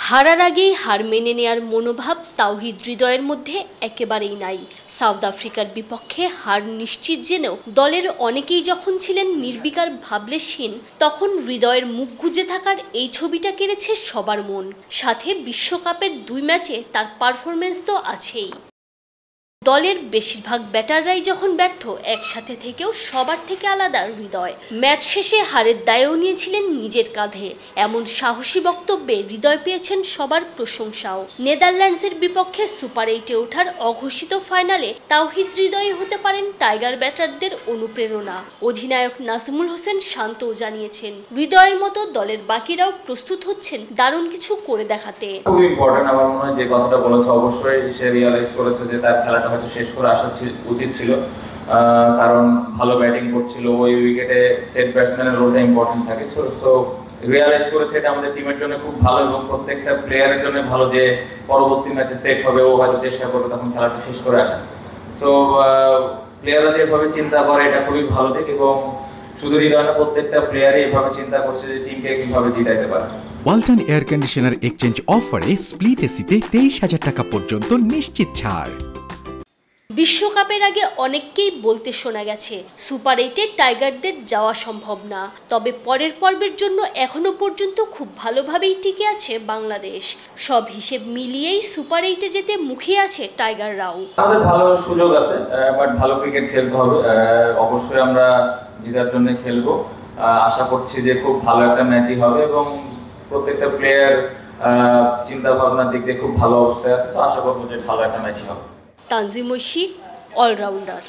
হারার আগেই হার মেনে নেয়ার মনোভাব তাওহিদ হৃদয়ের মধ্যে একেবারেই নাই। সাউথ আফ্রিকার বিপক্ষে হার নিশ্চিত জেনেও দলের অনেকেই যখন ছিলেন নির্বিকার ভাবলেশহীন, তখন হৃদয়ের মুখ গুজে থাকার এই ছবিটা কেড়েছে সবার মন। সাথে বিশ্বকাপের 2 ম্যাচে তার পারফরমেন্স তো আছেই। দলের বেশিরভাগ ব্যাটাররাই যখন ব্যর্থ, একসাথে থেকেও সবার থেকে আলাদা হৃদয়। ম্যাচ শেষে হারের দায়ও নিয়েছিলেন নিজের কাঁধে। এমন সাহসী বক্তব্যে হৃদয় পেয়েছেন সবার প্রশংসাও। নেদারল্যান্ডসের বিপক্ষে সুপার 8-এ ওঠার অঘোষিত ফাইনালে তাওহিদ হৃদয় হতে পারেন টাইগার ব্যাটারদের অনুপ্রেরণা। অধিনায়ক নাজমুল হোসেন শান্তও জানিয়েছেন, হৃদয়ের মতো দলের বাকিরাও প্রস্তুত হচ্ছেন দারুণ কিছু করে দেখাতে। খুব ইম্পর্টেন্ট আমার মনে হয় যে কথাটা বলেছে, অবশ্যই সে রিয়ালাইজ করেছে যে তার খেলাটা হয়তো শেষ করে আসা উচিত ছিল, কারণ ভালো ব্যাটিং করছিল। ওই উইকেটে সেট ব্যাটসম্যানের রোলটা ইম্পর্টেন্ট থাকে। সো রিয়ালাইজ করেছে এটা আমাদের টিমের জন্য খুব ভালো এবং প্রত্যেকটা প্লেয়ারের জন্য ভালো যে পরবর্তী ম্যাচে সেট হবে, ও হয়তো চেষ্টা করবে তখন খেলাটা শেষ করে আসা। সো প্লেয়াররা যেভাবে চিন্তা করে এটা খুবই ভালো দিক, এবং শুধু হৃদয় না, প্রত্যেকটা প্লেয়ারই এভাবে চিন্তা করছে যে টিমকে কিভাবে জিতাইতে পারে। ওয়ালটন এয়ার কন্ডিশনার এক্সচেঞ্জ অফারে স্প্লিট এসিতে 23,000 টাকা পর্যন্ত নিশ্চিত ছাড়। বিশ্বকাপের আগে অনেককেই বলতে শোনা গেছে সুপার 8-এ টাইগারদের যাওয়া সম্ভব না। তবে পরের পর্বের জন্য এখনো পর্যন্ত খুব ভালোভাবেই টিকে আছে বাংলাদেশ। সব হিসেব মিলিয়েই সুপার 8-এ যেতে মুখিয়ে আছে টাইগাররাও। আমাদের ভালো সুযোগ আছে, বাট ভালো ক্রিকেট খেলতে হবে। অবশ্যই আমরা জেতার জন্য খেলবো। আশা করছি যে খুব ভালো একটা ম্যাচই হবে এবং প্রত্যেকটা প্লেয়ার চিন্তা ভাবনার দিক দিয়ে খুব ভালো অবস্থায় আছে। তো আশা করবো যে ভালো একটা ম্যাচই হবে। তানজিম ঐশী, অলরাউন্ডার।